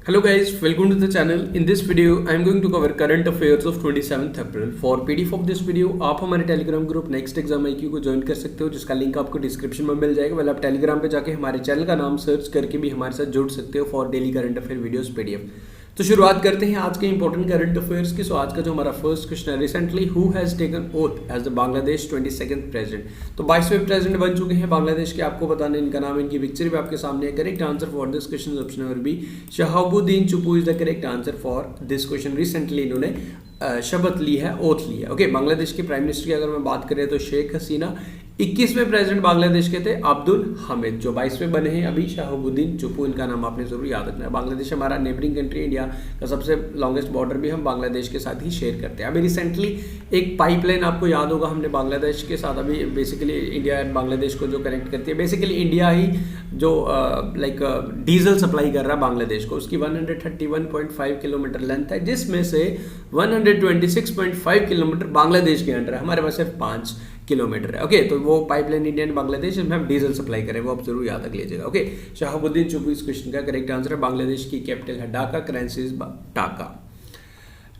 Hello guys, welcome to the channel. In this video, I am going to cover current affairs of 27th April. For PDF of this video, आप हमारे Telegram group next exam IQ को join कर सकते हो, जिसका link आपको description में मिल जाएगा। आप टेलीग्राम पे जाके हमारे चैनल का नाम सर्च करके भी हमारे साथ जुड़ सकते हो for daily current affair videos PDF। तो शुरुआत करते हैं आज के इंपॉर्टेंट करंट अफेयर्स की। सो आज का जो हमारा फर्स्ट क्वेश्चन है, recently who has taken oath as the Bangladesh 22nd president. तो 22वें प्रेसिडेंट बन चुके हैं बांग्लादेश के। आपको बताने इनका नाम, इनकी पिक्चर भी आपके सामने है। Correct answer for this question option number B, Shahabuddin Chuppu is the correct answer for this question. Recently इन्होंने शपथ ली है, ओथ ली है। ओके, बांग्लादेश के प्राइम मिनिस्टर की अगर मैं बात करें तो शेख हसीना। 21वें प्रेसिडेंट बांग्लादेश के थे अब्दुल हामिद। जो 22वें बने हैं अभी शहाबुद्दीन चुप्पू, इनका नाम आपने जरूर याद रखना है। बांग्लादेश हमारा नेबरिंग कंट्री, इंडिया का सबसे लॉन्गेस्ट बॉर्डर भी हम बांग्लादेश के साथ ही शेयर करते हैं। अभी रिसेंटली एक पाइपलाइन आपको याद होगा, हमने बांग्लादेश के साथ अभी बेसिकली इंडिया एंड बांग्लादेश को जो कनेक्ट करती है, बेसिकली इंडिया ही जो डीजल सप्लाई कर रहा है बांग्लादेश को, उसकी 131.5 किलोमीटर लेंथ है, जिसमें से 126.5 किलोमीटर बांग्लादेश के अंडर है। हमारे पास सिर्फ 5 किलोमीटर है। ओके, तो वो पाइपलाइन इंडिया एंड बांग्लादेश में हम डीजल सप्लाई करें, वो आप जरूर याद रख लीजिएगा। ओके, शहाबुद्दीन चुप्पू इस क्वेश्चन का करेक्ट आंसर है। बांग्लादेश की कैपिटल है Dhaka, currency is taka.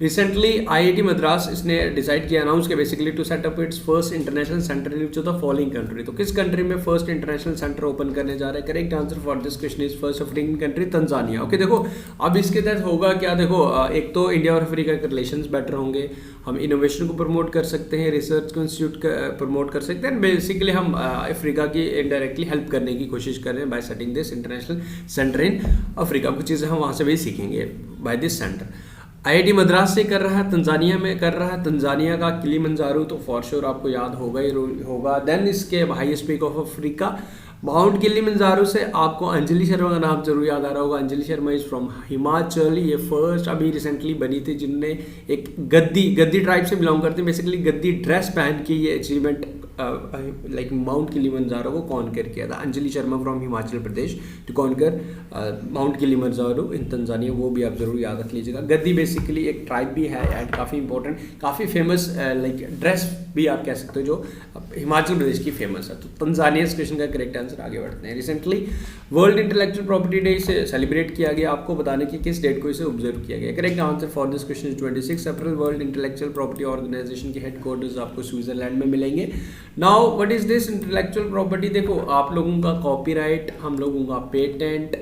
Recently IIT Madras इसने डिसाइड किया, अनाउंस किया basically to set up its first international centre in the following country. तो किस कंट्री में फर्स्ट इंटरनेशनल सेंटर ओपन करने जा रहा है? Correct answer for this question is first African country Tanzania. Okay, देखो अब इसके तहत होगा क्या, देखो एक तो इंडिया और अफ्रीका के रिलेशंस बेटर होंगे, हम इनोवेशन को प्रमोट कर सकते हैं, रिसर्च को इंस्टीट्यूट प्रमोट कर सकते हैं, बेसिकली हम अफ्रीका की इनडायरेक्टली हेल्प करने की कोशिश कर रहे हैं by setting this international centre in Africa. कुछ चीज़ें हम वहाँ से भी सीखेंगे by this centre. IIT Madras से कर रहा है, तंजानिया में कर रहा है, तंजानिया का किलिमंजारो तो फॉर श्योर आपको याद होगा ही होगा। देन इसके highest peak of Africa mount Kilimanjaro से आपको अंजलि शर्मा का नाम जरूर याद आ रहा होगा। Anjali Sharma is from Himachal. ये फर्स्ट अभी रिसेंटली बनी थी जिनने एक गद्दी ट्राइब से बिलोंग करते हैं, बेसिकली गद्दी ड्रेस पहन के ये अचीवमेंट लाइक माउंट किलिमंजारो को कॉन्कर किया था। Anjali Sharma from Himachal Pradesh to conquer Mount Kilimanjaro in Tanzania, वो भी आप जरूर याद रख लीजिएगा। गद्दी बेसिकली एक ट्राइब भी है एंड काफ़ी इंपॉर्टेंट, काफ़ी फेमस लाइक ड्रेस भी आप कह सकते हो जो हिमाचल प्रदेश की फेमस है। तो तंजानिया इस क्वेश्चन का करेक्ट आंसर। आगे बढ़ते हैं। Recently world Intellectual property day से सेलिब्रेट किया गया, आपको बताने की किस डेट को इसे ऑब्जर्व किया गया? Correct answer for this question is 26 April. World Intellectual Property Organization के हेडक्वार्टर्स आपको स्विट्जरलैंड में मिलेंगे। Now what is this intellectual property? देखो आप लोगों का कॉपीराइट, हम लोगों का पेटेंट,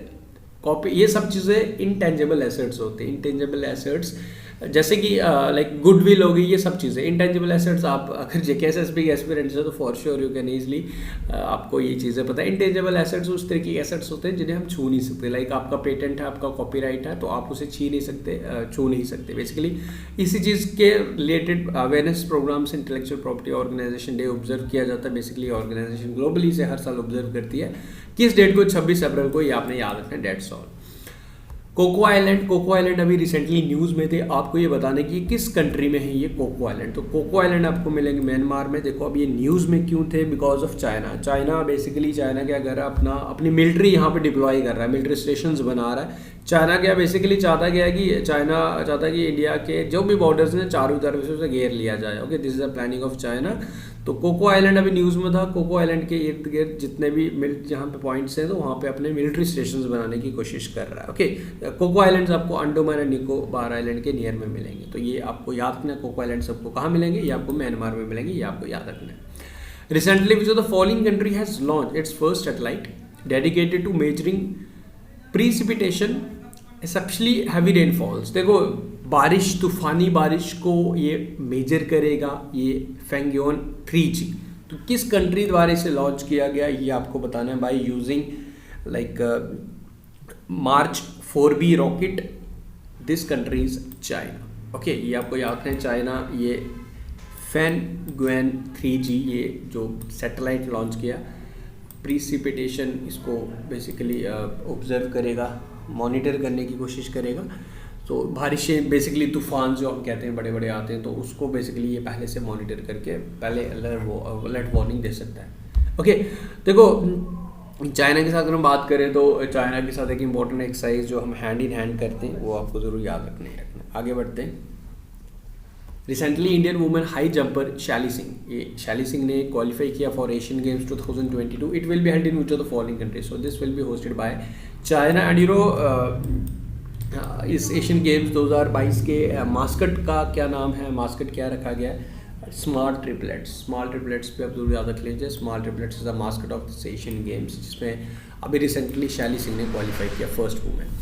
कॉपी, ये सब चीज़ें इंटेंजिबल एसेट्स होते हैं। इंटेंजिबल एसेट्स जैसे कि लाइक गुडविल होगी, ये सब चीज़ें इंटेंजिबल एसेट्स। आप अगर JKSSB के एस्पिरेंट्स है तो for sure you can easily आपको ये चीज़ें पता है। इंटेंजिबल एसेट्स उस तरह की एसेट्स होते हैं जिन्हें हम छू नहीं सकते। लाइक आपका पेटेंट है, आपका कॉपीराइट है, तो आप उसे छू नहीं सकते। बेसिकली इसी चीज़ के related awareness programmes Intellectual Property Organization day observe किया जाता है। बेसिकली ऑर्गेनाइजेशन ग्लोबली से हर साल ऑब्जर्व करती है। किस डेट को? 26 अप्रैल को। ये आपने याद रखना है, डेट्स ऑल। कोको आइलैंड अभी रिसेंटली न्यूज़ में थे, आपको ये बताने की किस कंट्री में है ये कोको आइलैंड। तो कोको आइलैंड आपको मिलेंगे म्यांमार में। देखो अब ये न्यूज़ में क्यों थे? Because of China basically China क्या कर रहा है, अपनी मिलिट्री यहाँ पे डिप्लॉय कर रहा है, मिलिट्री स्टेशंस बना रहा है। चाइना क्या बेसिकली चाहता क्या है कि चाइना चाहता है कि इंडिया के जो भी बॉर्डर्स हैं चारों तरफ से उसे घेर लिया जाए। Okay, this is the planning of China. तो कोको आइलैंड अभी न्यूज़ में था। कोको आइलैंड के इर्द गिर्द जितने भी जहाँ पे पॉइंट्स हैं तो वहाँ पे अपने मिलिट्री स्टेशंस बनाने की कोशिश कर रहा है। ओके, कोको आइलैंड्स आपको अंडोमान एंड निकोबार आइलैंड के नियर में मिलेंगे। तो ये आपको याद रखना है। कोको आइलैंड सबको कहाँ मिलेंगे? ये आपको म्यांमार में मिलेंगे, ये आपको याद रखना है। Recently which of the following country has launch its first satellite dedicated to measuring precipitation exceptionally heavy rainfalls. देखो बारिश, तूफानी बारिश को ये मेजर करेगा, ये फेंगयोन 3G। तो किस कंट्री द्वारा इसे लॉन्च किया गया ये आपको बताना है। By using like March 4B rocket. This country is China. Okay, ये आपको याद रखना है, चाइना ये फेंगयोन 3G ये जो सैटेलाइट लॉन्च किया, प्रीसिपिटेशन इसको बेसिकली ऑब्जर्व करेगा, मॉनिटर करने की कोशिश करेगा। तो बारिशें बेसिकली तूफान जो हम कहते हैं बड़े बड़े आते हैं, तो उसको बेसिकली ये पहले से मॉनिटर करके पहले अलर्ट वार्निंग दे सकता है। ओके, देखो चाइना के साथ अगर हम बात करें तो चाइना के साथ एक इंपॉर्टेंट एक्सरसाइज जो हम हैंड इन हैंड करते हैं वो आपको ज़रूर याद रखना है। आगे बढ़ते हैं। Recently Indian women high jumper शैली सिंह ने क्वालिफाई किया for Asian games 2022। It will be held in which of the following countries. So this will be hosted by China and इस एशियन गेम्स 2022 के मास्कट का क्या नाम है, मास्कट क्या रखा गया है? स्मॉल ट्रिपलेट्स पे आप जरूर याद रख लीजिए। Small triplets is the mascot of this Asian games, जिसमें अभी रिसेंटली शैली सिंह ने क्वालिफाई किया, first women.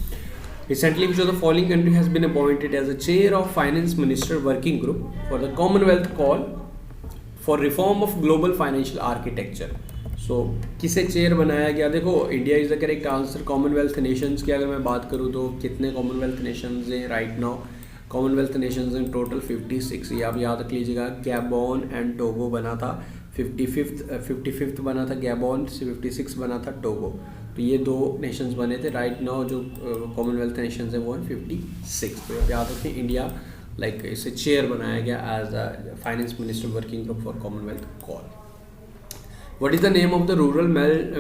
Recently, which of the following country has been appointed as the chair of finance minister working group for the Commonwealth call for reform of global financial architecture? So, किसे chair बनाया गया? देखो, India is the correct answer. Commonwealth Nations की अगर मैं बात करूँ तो कितने कॉमनवेल्थ नेशंस हैं right now? Commonwealth Nations in total 56। ये आप याद रख लीजिएगा। गैबोन एंड टोगो बना था 55th बना था गैबोन, 56 बना था टोगो। तो ये 2 नेशंस बने थे। राइट नाउ जो कॉमनवेल्थ नेशंस हैं वो हैं 56। तो आप याद रखें, इंडिया लाइक इसे चेयर बनाया गया as the finance minister working group for Commonwealth call. What is the name of the rural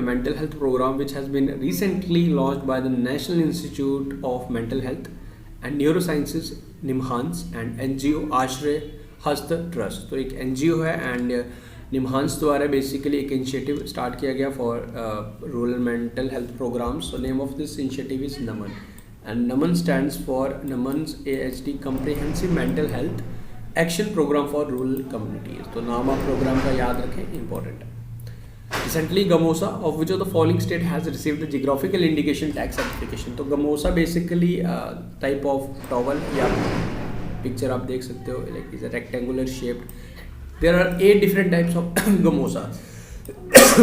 mental health program which has been recently launched by the National Institute of Mental Health and Neurosciences निम्हांस and NGO आश्रय हस्त trust? तो एक NGO है and निम्हांस द्वारा basically एक initiative start किया गया for rural mental health programs. So name of this initiative is Naman and Naman stands for Naman's AHD comprehensive mental health action program for rural communities. तो नाम आप प्रोग्राम का याद रखें, इंपॉर्टेंट है। Recently, Gamosa, of which of the following state has received the geographical indication tag certification? तो Gamosa basically type of towel, या picture आप देख सकते हो, like is a rectangular shaped. There are 8 different types of Gamosa.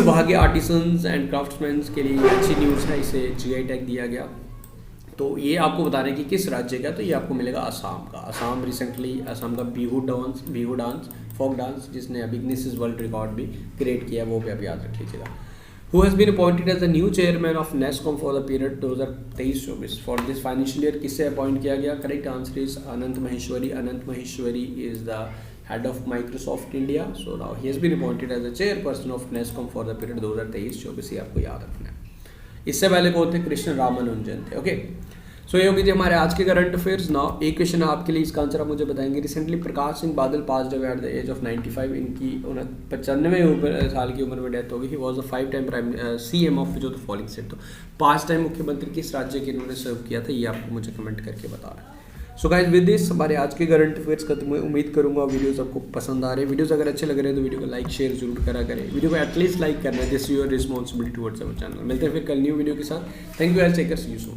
वहाँ के artisans and craftsman के लिए अच्छी न्यूज़ है, इसे GI टैग दिया गया। तो ये आपको बता रहे हैं कि किस राज्य का, तो ये आपको मिलेगा असम का। असम रिसेंटली असम का बिहू डांस फोक डांस, जिसने अभी गिनीज वर्ल्ड रिकॉर्ड भी क्रिएट किया, वो भी आप याद रख लीजिएगा। Who has been appointed as the new chairman of NASSCOM for the period 2023-24 for this financial year? किससे अपॉइंट किया गया? Correct answer is Anant Maheshwari. Anant Maheshwari is the head of Microsoft India. So now he has been appointed as the chairperson of NASSCOM for the period 2023-24। ये आपको याद रखना है। इससे पहले कौन थे? कृष्ण रामानुजन थे। ओके, सो ये होगी थी हमारे आज के करंट अफेयर्स। नाउ एक क्वेश्चन है आपके लिए, इसका आंसर आप मुझे बताएंगे। Recently Prakash Singh Badal passed away at the age of 95। इनकी 95 साल की उम्र में डेथ हो गई। He was the 5 time CM of जो फॉलोइंग स्टेट। तो 5 टाइम मुख्यमंत्री किस राज्य के इन्होंने सर्व किया था, ये आपको मुझे कमेंट करके बता रहे हैं। सो गाइस, विद दिस हमारे आज के करंट अफेयर्स खत्म हुए। उम्मीद करूंगा वीडियोस आपको पसंद आ रहे हैं। वीडियोस अगर अच्छे लग रहे हैं तो वीडियो को लाइक शेयर जरूर करा करें। वीडियो को एटलीस्ट लाइक करना है, this your responsibility towards our channel. मिलते हैं फिर कल न्यू वीडियो के साथ। Thank you, I take care, see you soon.